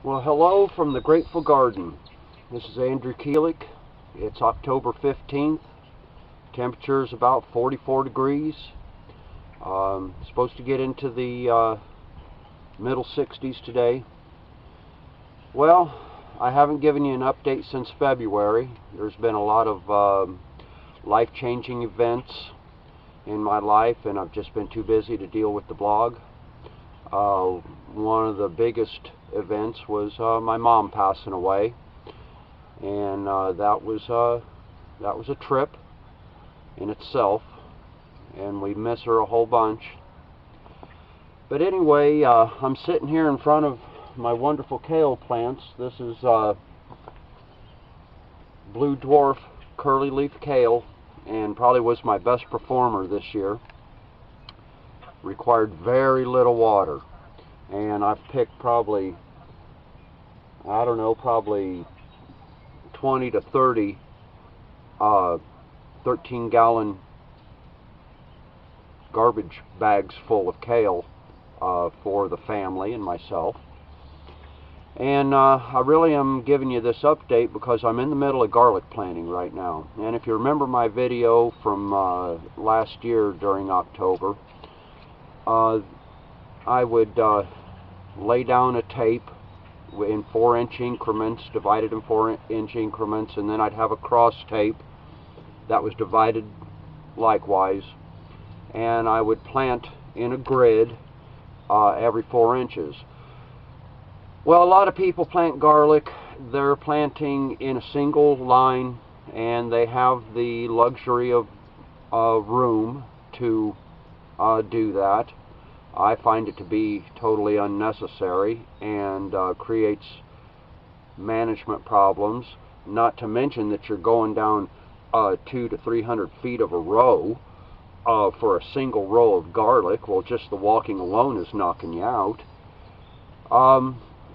Well, hello from the Grateful Garden. This is Andrew Keelick. It's October 15th. Temperature is about 44 degrees. Supposed to get into the middle 60s today. Well, I haven't given you an update since February. There's been a lot of life-changing events in my life, and I've just been too busy to deal with the blog. One of the biggest events was my mom passing away, and that was a trip in itself, and we miss her a whole bunch. But anyway, I'm sitting here in front of my wonderful kale plants. This is blue dwarf curly leaf kale, and probably was my best performer this year. Required very little water, and I've picked probably, I don't know, probably 20 to 30 13-gallon garbage bags full of kale for the family and myself. And I really am giving you this update because I'm in the middle of garlic planting right now. And if you remember my video from last year during October, I would lay down a tape in 4-inch increments, divided in 4-inch increments, and then I'd have a cross tape that was divided likewise, and I would plant in a grid every 4 inches. Well, a lot of people plant garlic. They're planting in a single line, and they have the luxury of room to do that. I find it to be totally unnecessary and creates management problems, not to mention that you're going down 200 to 300 feet of a row for a single row of garlic. Well, just the walking alone is knocking you out.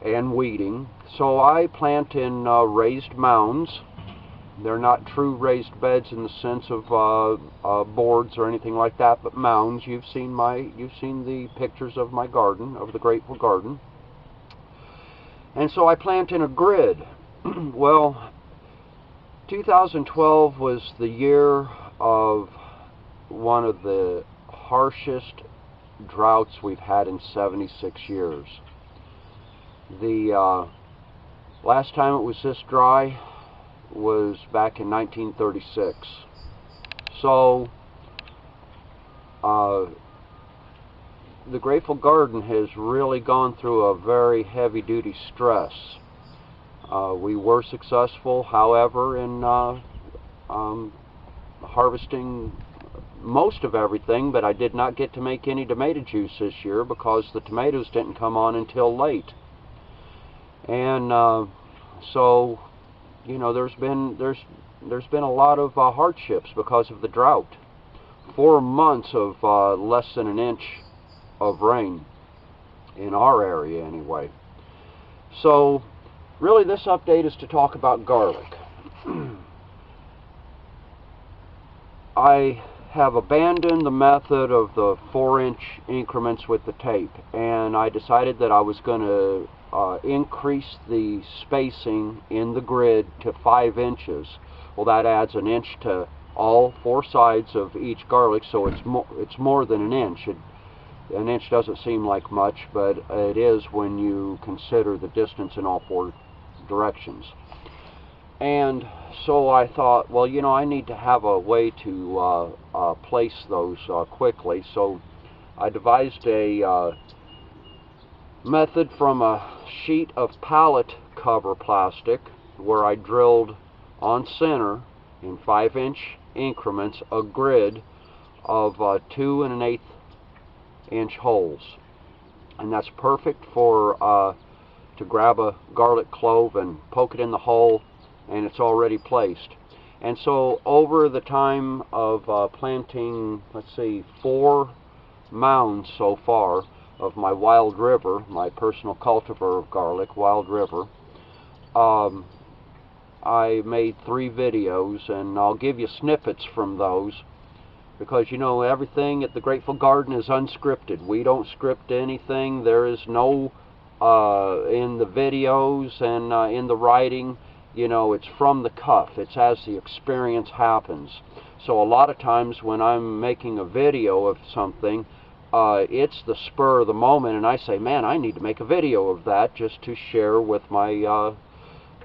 And weeding. So I plant in raised mounds. They're not true raised beds in the sense of boards or anything like that, but mounds. You've seen the pictures of my garden, of the Grateful Garden. And so I plant in a grid. Well, 2012 was the year of one of the harshest droughts we've had in 76 years. The last time it was this dry was back in 1936. So the Grateful Garden has really gone through a very heavy-duty stress. We were successful, however, in harvesting most of everything, but I did not get to make any tomato juice this year because the tomatoes didn't come on until late. And so, you know, there's been a lot of hardships because of the drought. 4 months of less than an inch of rain in our area, anyway. So, really, this update is to talk about garlic. I have abandoned the method of the 4-inch increments with the tape, and I decided that I was going to increase the spacing in the grid to 5 inches. Well, that adds an inch to all 4 sides of each garlic, so it's more than an inch. An inch doesn't seem like much, but it is when you consider the distance in all 4 directions. And so I thought, well, you know, I need to have a way to place those quickly. So I devised a method from a sheet of pallet cover plastic where I drilled on center in 5-inch increments a grid of 2 1/8 inch holes, and that's perfect for to grab a garlic clove and poke it in the hole, and it's already placed. And so over the time of planting, let's see, 4 mounds so far of my Wild River, my personal cultivar of garlic, Wild River, I made 3 videos, and I'll give you snippets from those because, you know, everything at the Grateful Garden is unscripted. We don't script anything. There is no in the videos and in the writing, you know, it's from the cuff. It's as the experience happens. So a lot of times when I'm making a video of something, it's the spur of the moment, and I say, man, I need to make a video of that just to share with my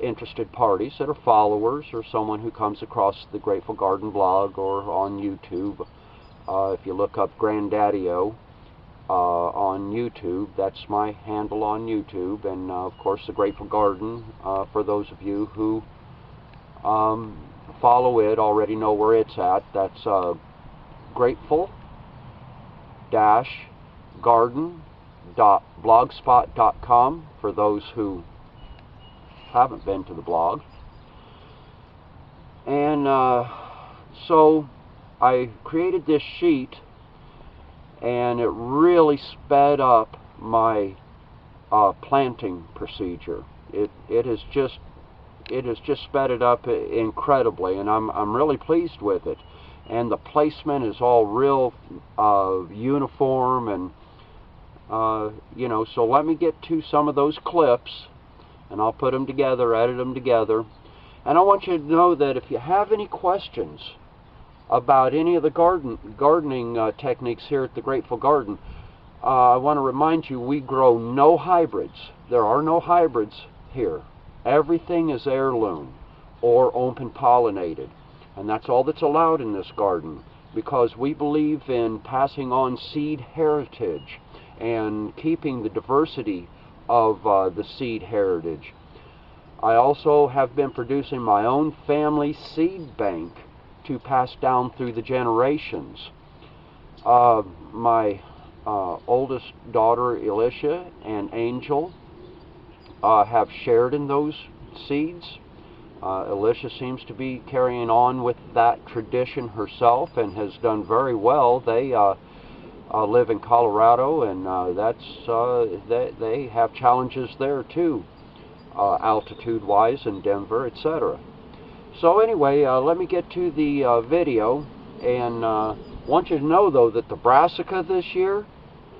interested parties that are followers or someone who comes across the Grateful Garden blog or on YouTube. If you look up Granddaddy-O on YouTube, that's my handle on YouTube, and of course the Grateful Garden, for those of you who follow it already know where it's at. That's grateful-garden.blogspot.com for those who haven't been to the blog. And so I created this sheet, and it really sped up my planting procedure. It has just sped it up incredibly, and I'm really pleased with it. And the placement is all real uniform, and you know. So let me get to some of those clips, and I'll put them together, edit them together. And I want you to know that if you have any questions about any of the gardening techniques here at the Grateful Garden, I want to remind you, we grow no hybrids. There are no hybrids here. Everything is heirloom or open pollinated, and that's all that's allowed in this garden, because we believe in passing on seed heritage and keeping the diversity of the seed heritage. I also have been producing my own family seed bank to pass down through the generations. My oldest daughter, Alicia, and Angel have shared in those seeds. Alicia seems to be carrying on with that tradition herself and has done very well. They live in Colorado, and they have challenges there too, altitude-wise in Denver, etc. So anyway, let me get to the video, and want you to know though that the brassica this year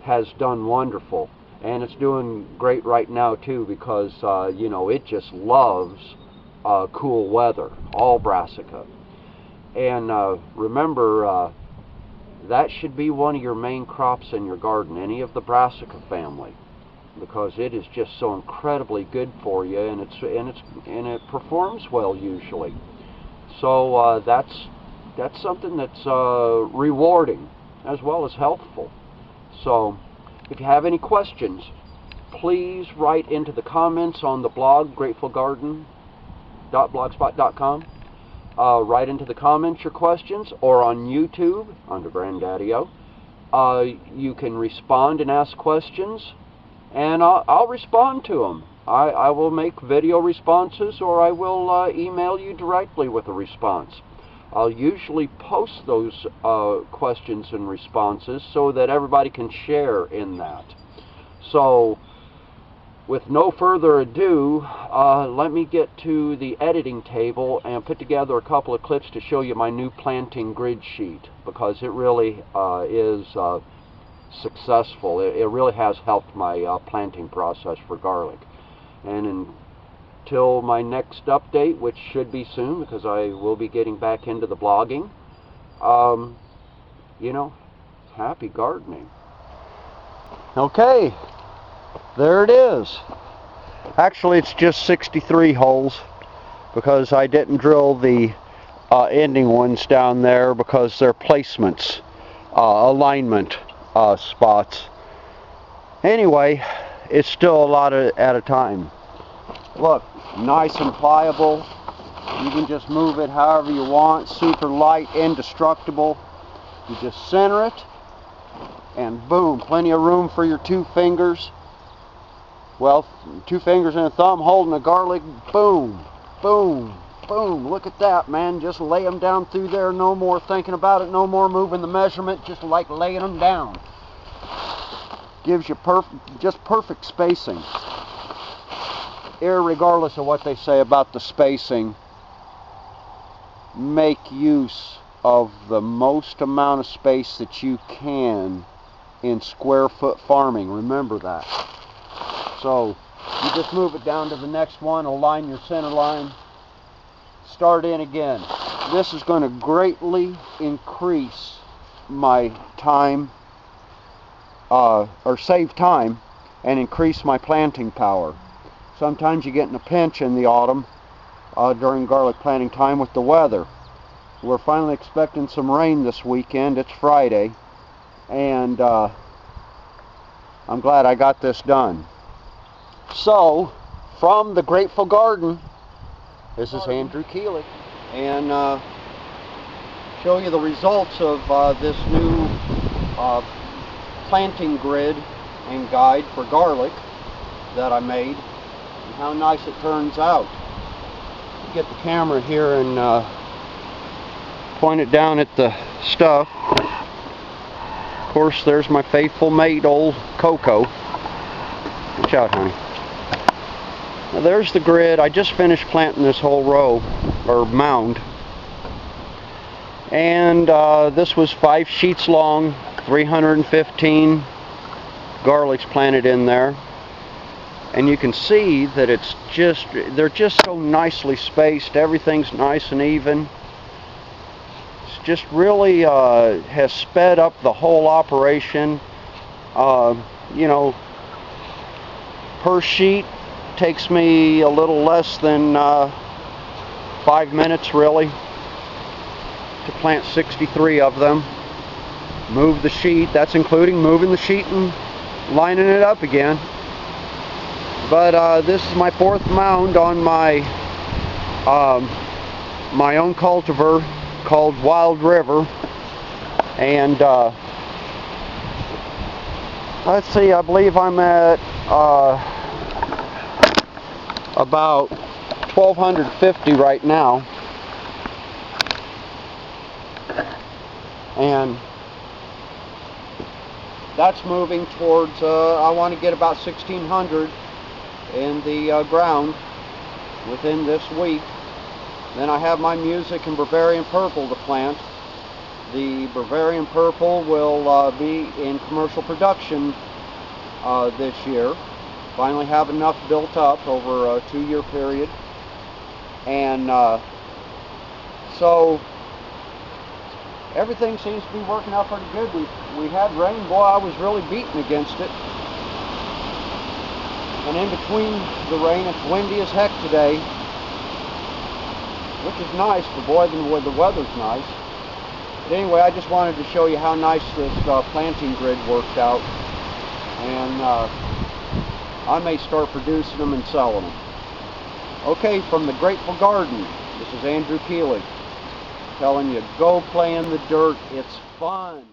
has done wonderful, and it's doing great right now too, because you know, it just loves cool weather, all brassica. And remember, that should be one of your main crops in your garden, any of the brassica family, because it is just so incredibly good for you, and it performs well usually. So that's something that's rewarding as well as healthful. So if you have any questions, please write into the comments on the blog, gratefulgarden.blogspot.com. Write into the comments your questions, or on YouTube under Granddaddy-O. You can respond and ask questions, and I'll respond to them. I will make video responses, or I will email you directly with a response. I'll usually post those questions and responses so that everybody can share in that. So with no further ado, let me get to the editing table and put together a couple of clips to show you my new planting grid sheet, because it really is successful. It really has helped my planting process for garlic. And until my next update, which should be soon, because I will be getting back into the blogging, you know, happy gardening. Okay, there it is. Actually, it's just 63 holes, because I didn't drill the ending ones down there because they're placements, alignment spots. Anyway, it's still a lot at a time. Look, nice and pliable. You can just move it however you want. Super light, indestructible. You just center it, and boom, plenty of room for your 2 fingers. Well, 2 fingers and a thumb holding a garlic. Boom, boom, boom. Look at that, man. Just lay them down through there. No more thinking about it. No more moving the measurement. Just like laying them down. Gives you just perfect spacing. Irregardless of what they say about the spacing, make use of the most amount of space that you can in square foot farming. Remember that. So you just move it down to the next one, align your center line, start in again. This is going to greatly increase my time, or save time, and increase my planting power. Sometimes you get in a pinch in the autumn during garlic planting time with the weather. We're finally expecting some rain this weekend. It's Friday, and I'm glad I got this done. So, from the Grateful Garden, this is Andrew Keelig, and show you the results of this new planting grid and guide for garlic that I made, and how nice it turns out. Get the camera here and point it down at the stuff. Of course, there's my faithful mate, old Coco. Watch out, honey. Now, there's the grid. I just finished planting this whole row, or mound. And this was 5 sheets long, 315 garlics planted in there. And you can see that they're just so nicely spaced. Everything's nice and even. It's just really has sped up the whole operation. You know, per sheet takes me a little less than 5 minutes really to plant 63 of them. Move the sheet, that's including moving the sheet and lining it up again. But this is my 4th mound on my my own cultivar called Wild River, and let's see, I believe I'm at about 1250 right now, and that's moving towards I want to get about 1600 in the ground within this week. Then I have my Music and Bavarian Purple to plant. The Bavarian Purple will be in commercial production this year. Finally have enough built up over a 2-year period, and so everything seems to be working out pretty good. We had rain. Boy, I was really beaten against it. And in between the rain, it's windy as heck today, which is nice, but boy, the weather's nice. But anyway, I just wanted to show you how nice this planting grid works out, and I may start producing them and selling them. Okay, from the Grateful Garden, this is Andrew Keelig telling you, go play in the dirt. It's fun.